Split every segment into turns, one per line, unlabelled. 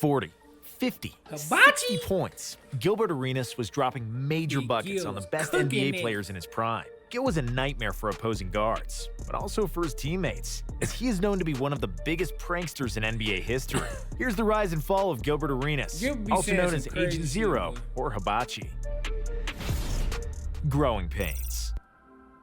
40, 50,
Hibachi?
60 points. Gilbert Arenas was dropping major
Big
buckets
Gil
on the
was
best
cooking
NBA
it.
players in his prime. Gil was a nightmare for opposing guards, but also for his teammates, as he is known to be one of the biggest pranksters in NBA history. Here's the rise and fall of Gilbert Arenas,
Gilbert be
also
saying
known
some
as
crazy
Agent
shit,
Zero
boy.
or Hibachi. Growing pains.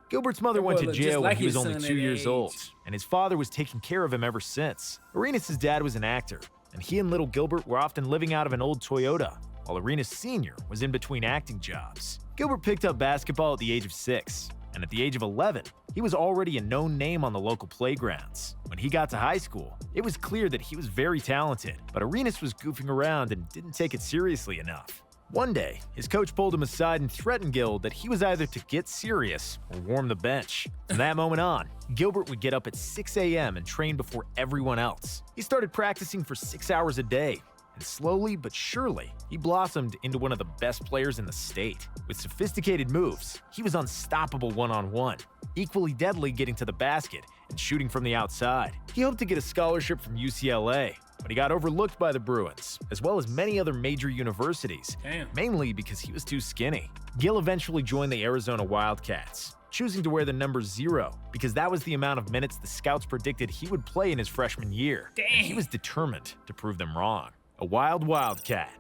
Gilbert's mother
That
went
boy
to
look just
jail
like
when he was
his
only
son
2
at
years
age.
old, and his father was taking care of him ever since. Arenas' dad was an actor, and he and little Gilbert were often living out of an old Toyota, while Arenas Sr. was in between acting jobs. Gilbert picked up basketball at the age of 6, and at the age of 11, he was already a known name on the local playgrounds. When he got to high school, it was clear that he was very talented, but Arenas was goofing around and didn't take it seriously enough. One day, his coach pulled him aside and threatened Gil that he was either to get serious or warm the bench. From that moment on, Gilbert would get up at 6 a.m. and train before everyone else. He started practicing for 6 hours a day, and slowly but surely, he blossomed into one of the best players in the state. With sophisticated moves, he was unstoppable one-on-one, equally deadly getting to the basket and shooting from the outside. He hoped to get a scholarship from UCLA, but he got overlooked by the Bruins, as well as many other major universities, mainly because he was too skinny. Gil eventually joined the Arizona Wildcats, choosing to wear the number 0 because that was the amount of minutes the scouts predicted he would play in his freshman year. And he was determined to prove them wrong. A wild Wildcat.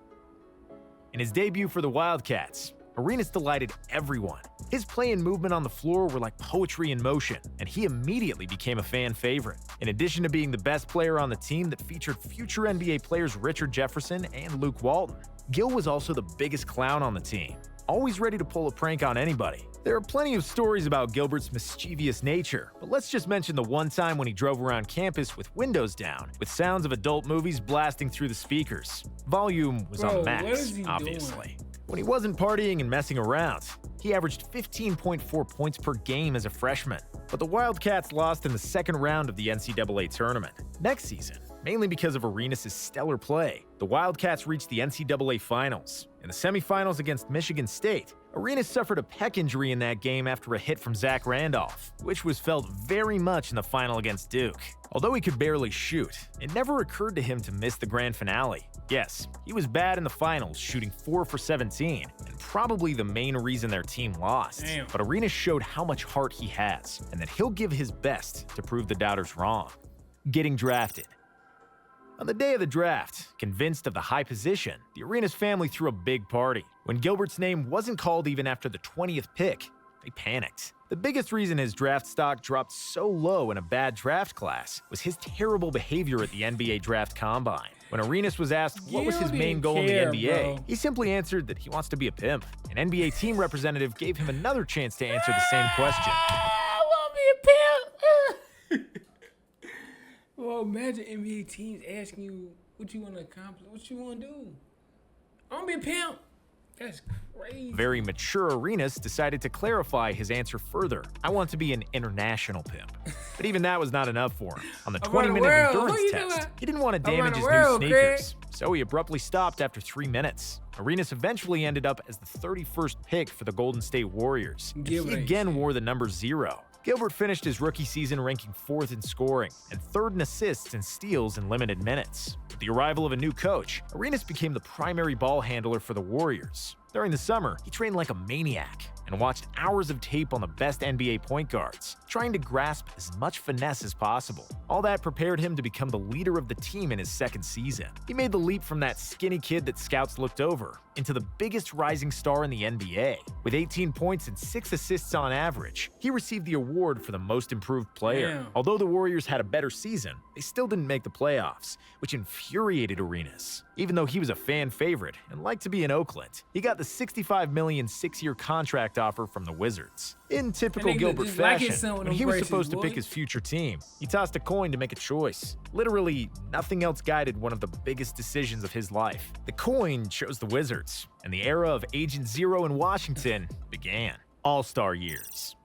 In his debut for the Wildcats, Arenas delighted everyone. His play and movement on the floor were like poetry in motion, and he immediately became a fan favorite. In addition to being the best player on the team that featured future NBA players Richard Jefferson and Luke Walton, Gil was also the biggest clown on the team, always ready to pull a prank on anybody. There are plenty of stories about Gilbert's mischievous nature, but let's just mention the one time when he drove around campus with windows down, with sounds of adult movies blasting through the speakers. Volume was on
Bro, what
max,
is he
obviously. When he wasn't partying and messing around, he averaged 15.4 points per game as a freshman. But the Wildcats lost in the second round of the NCAA tournament. Next season, mainly because of Arenas' stellar play, the Wildcats reached the NCAA Finals. In the semifinals against Michigan State, Arenas suffered a pec injury in that game after a hit from Zach Randolph, which was felt very much in the final against Duke. Although he could barely shoot, it never occurred to him to miss the grand finale. Yes, he was bad in the finals, shooting 4 for 17, and probably the main reason their team lost. But Arenas showed how much heart he has, and that he'll give his best to prove the doubters wrong. Getting drafted. On the day of the draft, convinced of the high position, the Arenas family threw a big party. When Gilbert's name wasn't called even after the 20th pick, they panicked. The biggest reason his draft stock dropped so low in a bad draft class was his terrible behavior at the NBA Draft Combine. When Arenas was asked what was his main goal in the NBA, he simply answered that he wants to be a pimp. An NBA team representative gave him another chance to answer the same question.
I want to be a pimp. Well, imagine NBA teams asking you what you want to accomplish, what you want to do. I want to be a pimp. That's crazy.
Very mature Arenas decided to clarify his answer further. I want to be an international pimp. But even that was not enough for him. On the 20-minute endurance test, he didn't want to damage his new sneakers, so he abruptly stopped after 3 minutes. Arenas eventually ended up as the 31st pick for the Golden State Warriors. He again wore the number 0. Gilbert finished his rookie season ranking 4th in scoring and 3rd in assists and steals in limited minutes. With the arrival of a new coach, Arenas became the primary ball handler for the Warriors. During the summer, he trained like a maniac and watched hours of tape on the best NBA point guards, trying to grasp as much finesse as possible. All that prepared him to become the leader of the team in his second season. He made the leap from that skinny kid that scouts looked over into the biggest rising star in the NBA. With 18 points and 6 assists on average, he received the award for the most improved player. Although the Warriors had a better season, they still didn't make the playoffs, which infuriated Arenas. Even though he was a fan favorite and liked to be in Oakland, he got the $65 million 6-year contract offer from the Wizards. In typical Gilbert fashion, when he was supposed to pick his future team, he tossed a coin to make a choice. Literally, nothing else guided one of the biggest decisions of his life. The coin chose the Wizards, and the era of Agent Zero in Washington began. All-Star years.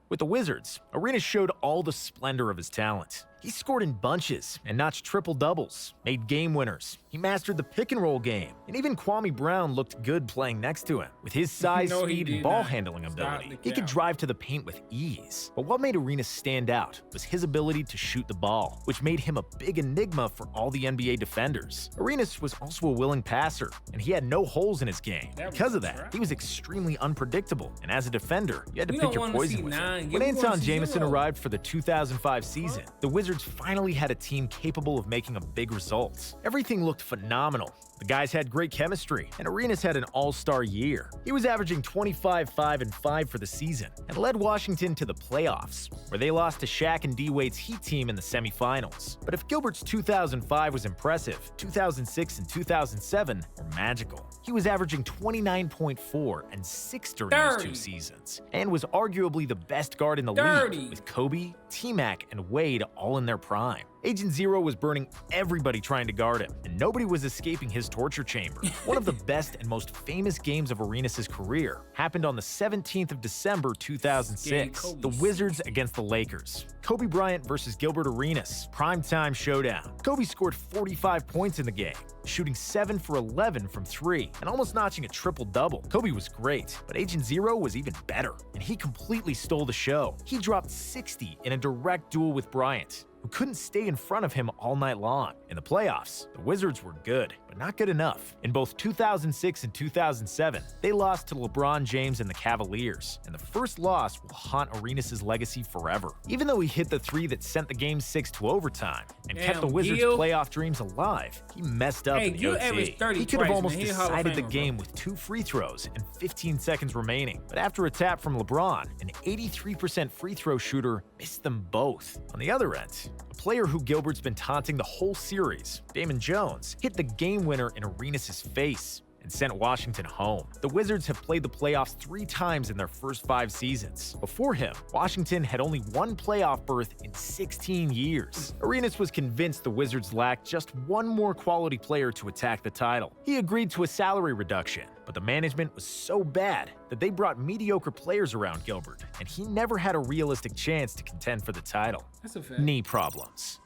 With the Wizards, Arenas showed all the splendor of his talent. He scored in bunches and notched triple-doubles, made game winners. He mastered the pick-and-roll game, and even Kwame Brown looked good playing next to him. With his size,
No, he
speed, and
did
ball
not.
handling
Stop
ability,
the
he could
cap.
drive to the paint with ease. But what made Arenas stand out was his ability to shoot the ball, which made him a big enigma for all the NBA defenders. Arenas was also a willing passer, and he had no holes in his game.
That was
Because of
right.
that, he was extremely unpredictable, and as a defender, you had to
We
pick
don't
your
wanna
poison
see
with him.
9.
When
We wanna
Anton
see
Jamison
0.
arrived for the 2005 season, the Wizards finally had a team capable of making a big result. Everything looked phenomenal. The guys had great chemistry, and Arenas had an all-star year. He was averaging 25, 5, and 5 for the season, and led Washington to the playoffs, where they lost to Shaq and D-Wade's Heat team in the semifinals. But if Gilbert's 2005 was impressive, 2006 and 2007 were magical. He was averaging 29.4 and 6 during those
30.
two seasons, and was arguably the best guard in the
30.
league, with Kobe, T-Mac, and Wade all in their prime. Agent Zero was burning everybody trying to guard him, and nobody was escaping his torture chamber. One of the best and most famous games of Arenas' career happened on the 17th of December 2006,
Yeah,
the Wizards against the Lakers. Kobe Bryant versus Gilbert Arenas, primetime showdown. Kobe scored 45 points in the game, shooting 7 for 11 from 3, and almost notching a triple-double. Kobe was great, but Agent Zero was even better, and he completely stole the show. He dropped 60 in a direct duel with Bryant, who couldn't stay in front of him all night long. In the playoffs, the Wizards were good, but not good enough. In both 2006 and 2007, they lost to LeBron James and the Cavaliers, and the first loss will haunt Arenas' legacy forever. Even though he hit the 3 that sent the Game 6 to overtime and kept the
Damn,
Wizards'
Gil.
playoff dreams alive, he messed up
Hey,
in the
Gil
OT.
averaged 30
He could have
twice,
almost
man. He a Hall of
decided the
Famer,
game
bro.
with 2 free throws and 15 seconds remaining, but after a tap from LeBron, an 83% free throw shooter missed them both. On the other end, a player who Gilbert's been taunting the whole series, Damon Jones, hit the game winner in Arenas' face and sent Washington home. The Wizards have played the playoffs 3 times in their first 5 seasons. Before him, Washington had only 1 playoff berth in 16 years. Arenas was convinced the Wizards lacked just one more quality player to attack the title. He agreed to a salary reduction, but the management was so bad that they brought mediocre players around Gilbert, and he never had a realistic chance to contend for the title.
That's a fact.
Knee problems.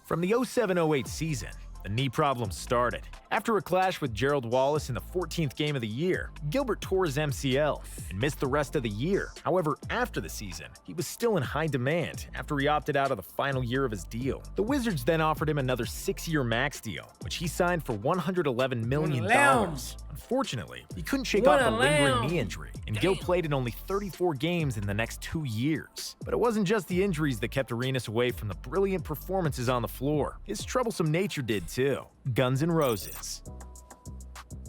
From the 07-08 season, the knee problems started. After a clash with Gerald Wallace in the 14th game of the year, Gilbert tore his MCL and missed the rest of the year. However, after the season, he was still in high demand after he opted out of the final year of his deal. The Wizards then offered him another 6-year max deal, which he signed for $111 million. Unfortunately, he couldn't shake off the lingering knee injury, and Gil played in only 34 games in the next 2 years. But it wasn't just the injuries that kept Arenas away from the brilliant performances on the floor. His troublesome nature did too. Guns N' Roses.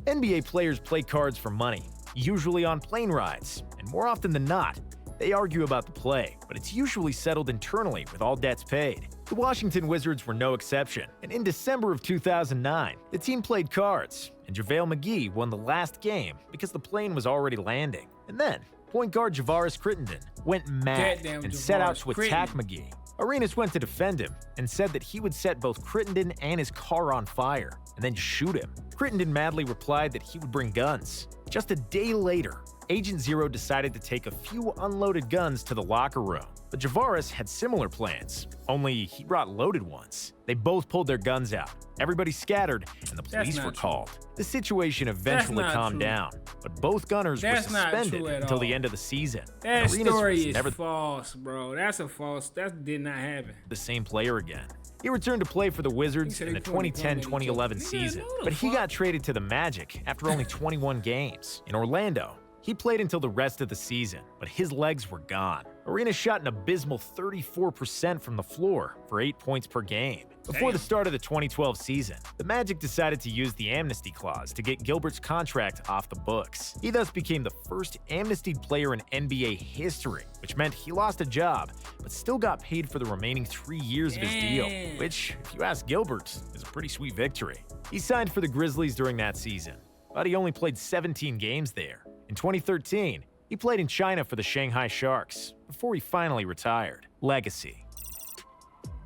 NBA players play cards for money, usually on plane rides, and more often than not, they argue about the play, but it's usually settled internally with all debts paid. The Washington Wizards were no exception, and in December of 2009, the team played cards, and JaVale McGee won the last game because the plane was already landing. And then, point guard Javaris Crittenden went mad
Goddamn
and set out
Javaris
to attack McGee. Arenas went to defend him and said that he would set both Crittenden and his car on fire and then shoot him. Crittenden madly replied that he would bring guns. Just a day later, Agent Zero decided to take a few unloaded guns to the locker room. But Javaris had similar plans, only he brought loaded ones. They both pulled their guns out. Everybody scattered, and the police were called. The situation eventually calmed down, but both gunners were suspended until the end of the season.
That
Arenas
story
was
is
never
false, bro. That's a false. That did not happen.
the same player again. He returned to play for the Wizards
said
in
he
the
pointed
2010-2011
Nigga,
season,
no the
but he
fuck.
got traded to the Magic after only 21 games. In Orlando, he played until the rest of the season, but his legs were gone. Arenas shot an abysmal 34% from the floor for 8 points per game. Before the start of the 2012 season, the Magic decided to use the amnesty clause to get Gilbert's contract off the books. He thus became the first amnestied player in NBA history, which meant he lost a job, but still got paid for the remaining 3 years of his deal,
Damn.
which, if you ask Gilbert, is a pretty sweet victory. He signed for the Grizzlies during that season, but he only played 17 games there. In 2013, he played in China for the Shanghai Sharks before he finally retired. Legacy.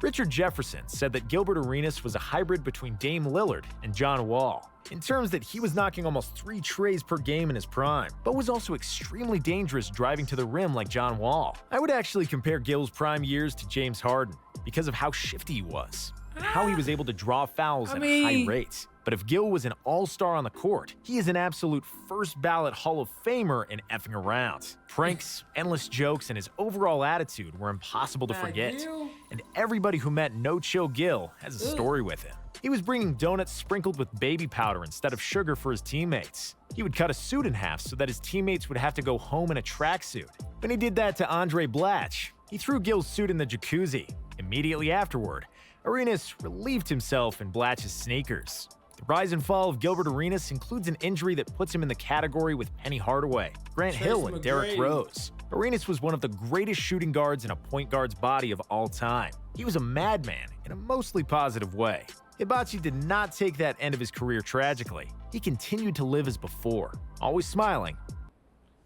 Richard Jefferson said that Gilbert Arenas was a hybrid between Dame Lillard and John Wall, in terms that he was knocking almost 3 trays per game in his prime, but was also extremely dangerous driving to the rim like John Wall. I would actually compare Gil's prime years to James Harden, because of how shifty he was and how he was able to draw fouls at a high rate. But if Gil was an all-star on the court, he is an absolute first-ballot Hall of Famer in effing around. Pranks, endless jokes, and his overall attitude were impossible to forget. And everybody who met No Chill Gil has a story with him. He was bringing donuts sprinkled with baby powder instead of sugar for his teammates. He would cut a suit in half so that his teammates would have to go home in a tracksuit. When he did that to Andre Blatch, he threw Gil's suit in the jacuzzi. Immediately afterward, Arenas relieved himself in Blatch's sneakers. The rise and fall of Gilbert Arenas includes an injury that puts him in the category with Penny Hardaway, Grant Hill, and Derrick Rose. Arenas was one of the greatest shooting guards in a point guard's body of all time. He was a madman in a mostly positive way. Hibachi did not take that end of his career tragically. He continued to live as before, always smiling.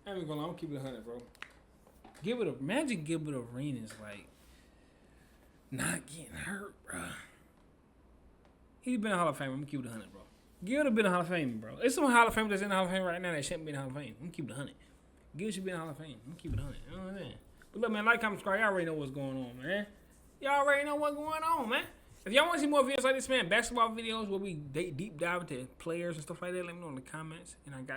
I ain't gonna lie, I'm keeping it 100, bro. Imagine Gilbert Arenas, like, not getting hurt, bro. He's been a Hall of Famer. I'm gonna keep it 100, bro. Gil have been a Hall of Fame, bro. There's some Hall of Fame that's in the Hall of Fame right now that shouldn't be in the Hall of Fame. I'm gonna keep it 100. Gil should be in the Hall of Fame. I'm gonna keep it 100. You know what I'm saying? But look, man, like, comment, subscribe. Y'all already know what's going on, man. Y'all already know what's going on, man. If y'all want to see more videos like this, man, basketball videos where we deep dive into players and stuff like that, let me know in the comments. And I got